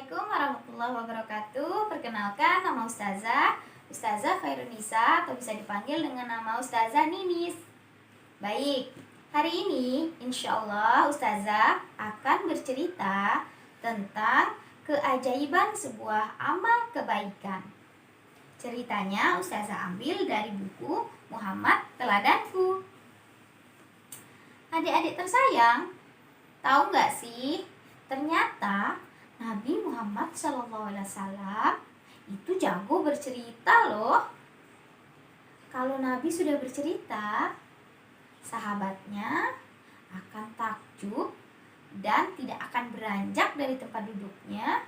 Assalamualaikum warahmatullahi wabarakatuh. Perkenalkan, nama Ustazah Khairunisa, atau bisa dipanggil dengan nama Ustazah Ninis. Baik, hari ini insya Allah Ustazah akan bercerita tentang keajaiban sebuah amal kebaikan. Ceritanya Ustazah ambil dari buku Muhammad Teladanku. Adik-adik tersayang, tahu nggak sih, ternyata Nabi Muhammad SAW itu jago bercerita loh. Kalau Nabi sudah bercerita, sahabatnya akan takjub dan tidak akan beranjak dari tempat duduknya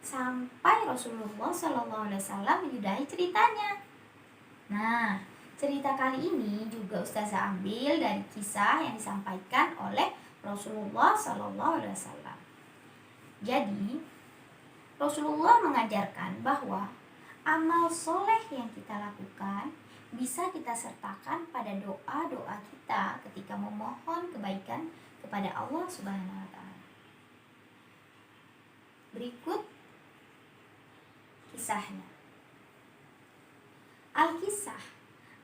sampai Rasulullah SAW menyudahi ceritanya. Nah, cerita kali ini juga Ustazah ambil dari kisah yang disampaikan oleh Rasulullah SAW. Jadi, Rasulullah mengajarkan bahwa amal soleh yang kita lakukan bisa kita sertakan pada doa-doa kita ketika memohon kebaikan kepada Allah Subhanahu wa Ta'ala. Berikut kisahnya. Alkisah,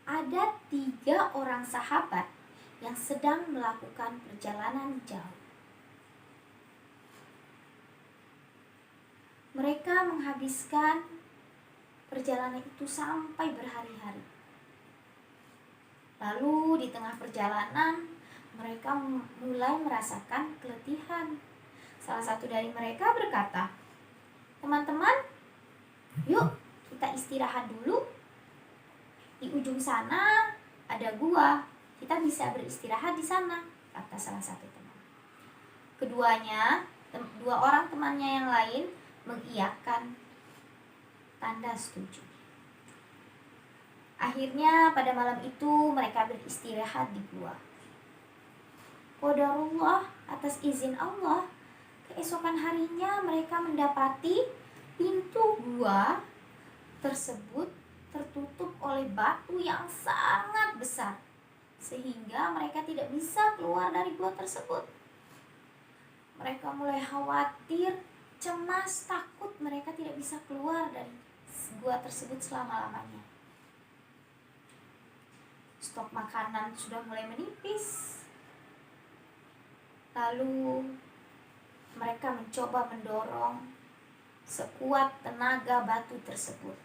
ada 3 orang sahabat yang sedang melakukan perjalanan jauh. Mereka menghabiskan perjalanan itu sampai berhari-hari. Lalu di tengah perjalanan mereka mulai merasakan keletihan. Salah satu dari mereka berkata, "Teman-teman, yuk kita istirahat dulu. Di ujung sana ada gua. Kita bisa beristirahat di sana," kata salah satu teman. Keduanya, 2 orang temannya yang lain mengiyakan tanda setuju. Akhirnya pada malam itu mereka beristirahat di gua. Qadarullah, atas izin Allah, keesokan harinya mereka mendapati pintu gua tersebut tertutup oleh batu yang sangat besar, sehingga mereka tidak bisa keluar dari gua tersebut. Mereka mulai khawatir, cemas, takut mereka tidak bisa keluar dari gua tersebut selama-lamanya. Stok makanan sudah mulai menipis. Lalu mereka mencoba mendorong sekuat tenaga batu tersebut.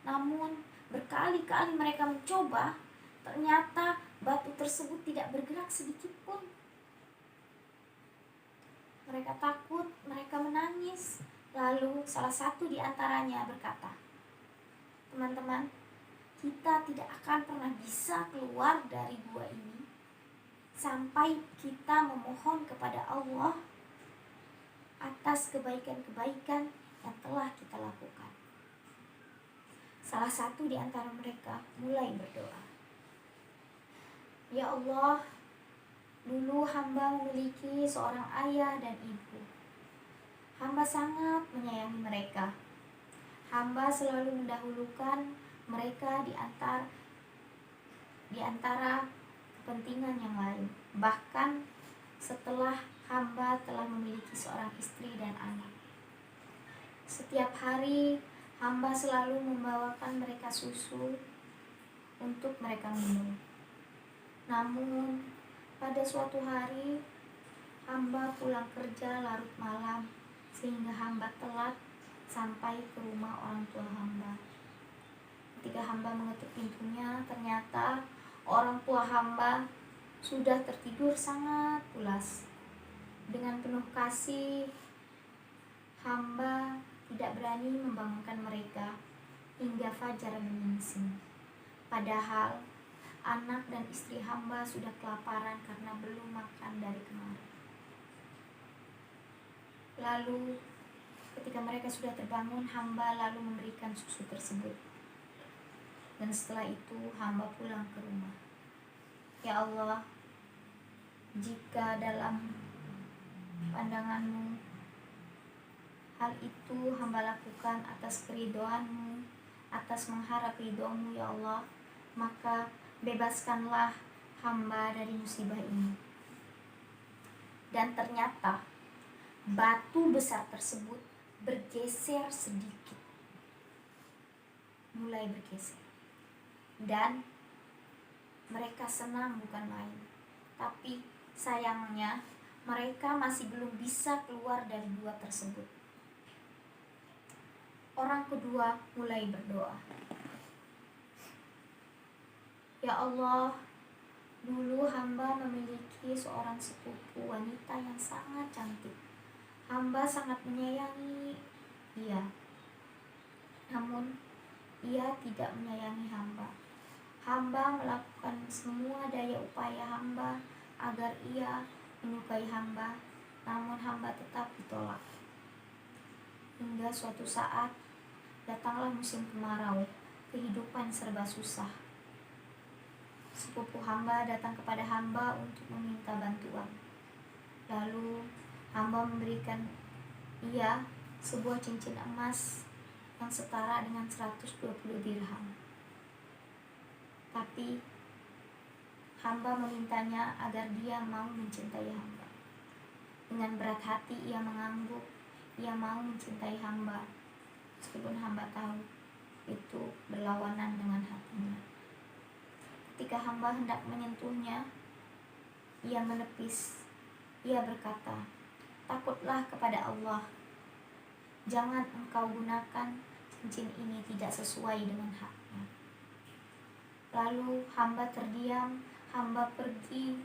Namun berkali-kali mereka mencoba, ternyata batu tersebut tidak bergerak sedikit pun. Mereka takut, mereka menangis. Lalu salah satu di antaranya berkata, "Teman-teman, kita tidak akan pernah bisa keluar dari gua ini sampai kita memohon kepada Allah atas kebaikan-kebaikan yang telah kita lakukan." Salah satu di antara mereka mulai berdoa, "Ya Allah, dulu hamba memiliki seorang ayah dan ibu. Hamba sangat menyayangi mereka. Hamba selalu mendahulukan mereka di antara kepentingan yang lain. Bahkan setelah hamba telah memiliki seorang istri dan anak. Setiap hari hamba selalu membawakan mereka susu untuk mereka minum. Namun pada suatu hari hamba pulang kerja larut malam, sehingga hamba telat sampai ke rumah orang tua hamba. Ketika hamba mengetuk pintunya, ternyata orang tua hamba sudah tertidur sangat pulas. Dengan penuh kasih, hamba tidak berani membangunkan mereka hingga fajar menyingsing. Padahal anak dan istri hamba sudah kelaparan karena belum makan dari kemarin. Lalu ketika mereka sudah terbangun, hamba lalu memberikan susu tersebut. Dan setelah itu hamba pulang ke rumah. Ya Allah, jika dalam pandangan-Mu hal itu hamba lakukan atas keridhaan-Mu, atas mengharap ridho-Mu, ya Allah, maka bebaskanlah hamba dari musibah ini." Dan ternyata batu besar tersebut bergeser sedikit, mulai bergeser. Dan mereka senang bukan main. Tapi sayangnya mereka masih belum bisa keluar dari gua tersebut. Orang kedua mulai berdoa. Ya Allah, dulu hamba memiliki seorang sepupu wanita yang sangat cantik. Hamba sangat menyayangi ia. Namun ia tidak menyayangi hamba. Hamba melakukan semua daya upaya hamba agar ia menyukai hamba, namun hamba tetap ditolak. Hingga suatu saat datanglah musim kemarau, kehidupan serba susah. Sepupu hamba datang kepada hamba untuk meminta bantuan. Lalu hamba memberikan ia sebuah cincin emas yang setara dengan 120 dirham. Tapi hamba memintanya agar dia mau mencintai hamba. Dengan berat hati ia mengangguk, ia mau mencintai hamba, meskipun hamba tahu itu berlawanan dengan hatinya. Ketika hamba hendak menyentuhnya, ia menepis. Ia berkata, "Takutlah kepada Allah. Jangan engkau gunakan cincin ini tidak sesuai dengan haknya." Lalu hamba terdiam, hamba pergi.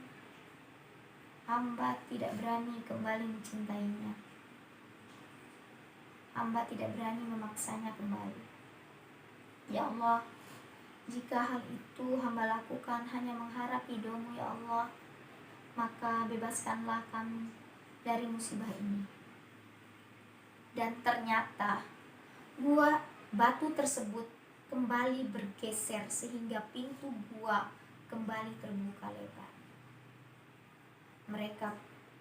Hamba tidak berani kembali mencintainya. Hamba tidak berani memaksanya kembali. Ya Allah, jika hal itu hamba lakukan hanya mengharap ridho-Mu ya Allah, maka bebaskanlah kami dari musibah ini. Dan ternyata batu tersebut kembali bergeser sehingga pintu gua kembali terbuka lebar. Mereka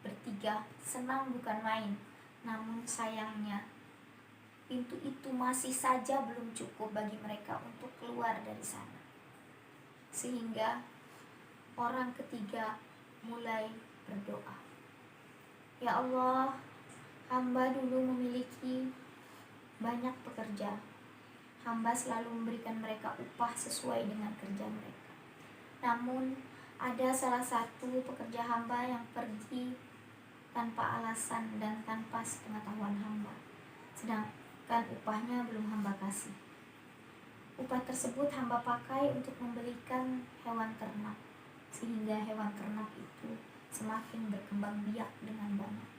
bertiga senang bukan main, namun sayangnya pintu itu masih saja belum cukup bagi mereka untuk keluar dari sana. Sehingga orang ketiga mulai berdoa. Ya Allah, hamba dulu memiliki banyak pekerja. Hamba selalu memberikan mereka upah sesuai dengan kerja mereka. Namun ada salah satu pekerja hamba yang pergi tanpa alasan dan tanpa sepengetahuan hamba, sedangkan upahnya belum hamba kasih. Upah tersebut hamba pakai untuk membelikan hewan ternak, sehingga hewan ternak itu semakin berkembang biak dengan banyak.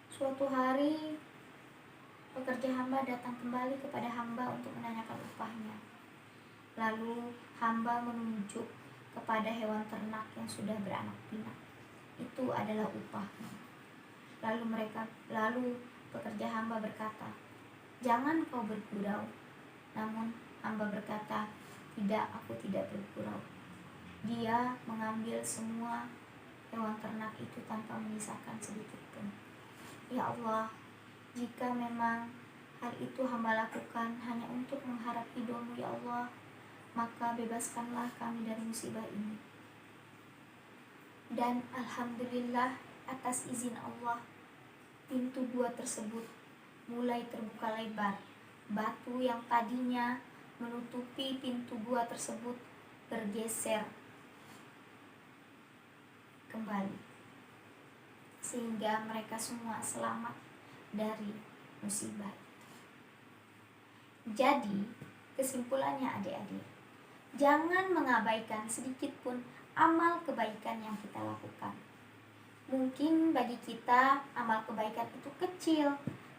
Suatu hari pekerja hamba datang kembali kepada hamba untuk menanyakan upahnya. Lalu hamba menunjuk kepada hewan ternak yang sudah beranak pinak. Itu adalah upahnya. Lalu pekerja hamba berkata, "Jangan kau bergurau." Namun hamba berkata, "Tidak, aku tidak bergurau." Dia mengambil semua hewan ternak itu tanpa menyisakan sedikit pun. Ya Allah, jika memang hal itu hamba lakukan hanya untuk mengharap ridho-Mu ya Allah, maka bebaskanlah kami dari musibah ini. Dan alhamdulillah atas izin Allah, pintu gua tersebut mulai terbuka lebar. Batu yang tadinya menutupi pintu gua tersebut bergeser kembali, sehingga mereka semua selamat dari musibah. Jadi kesimpulannya adik-adik, jangan mengabaikan sedikit pun amal kebaikan yang kita lakukan. Mungkin bagi kita amal kebaikan itu kecil,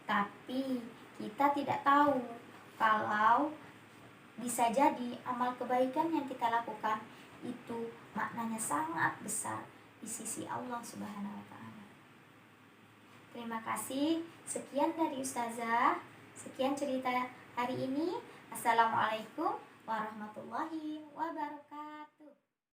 tapi kita tidak tahu kalau bisa jadi amal kebaikan yang kita lakukan itu maknanya sangat besar di sisi Allah Subhanahu wa Ta'ala. Terima kasih. Sekian dari Ustazah. Sekian cerita hari ini. Assalamualaikum warahmatullahi wabarakatuh.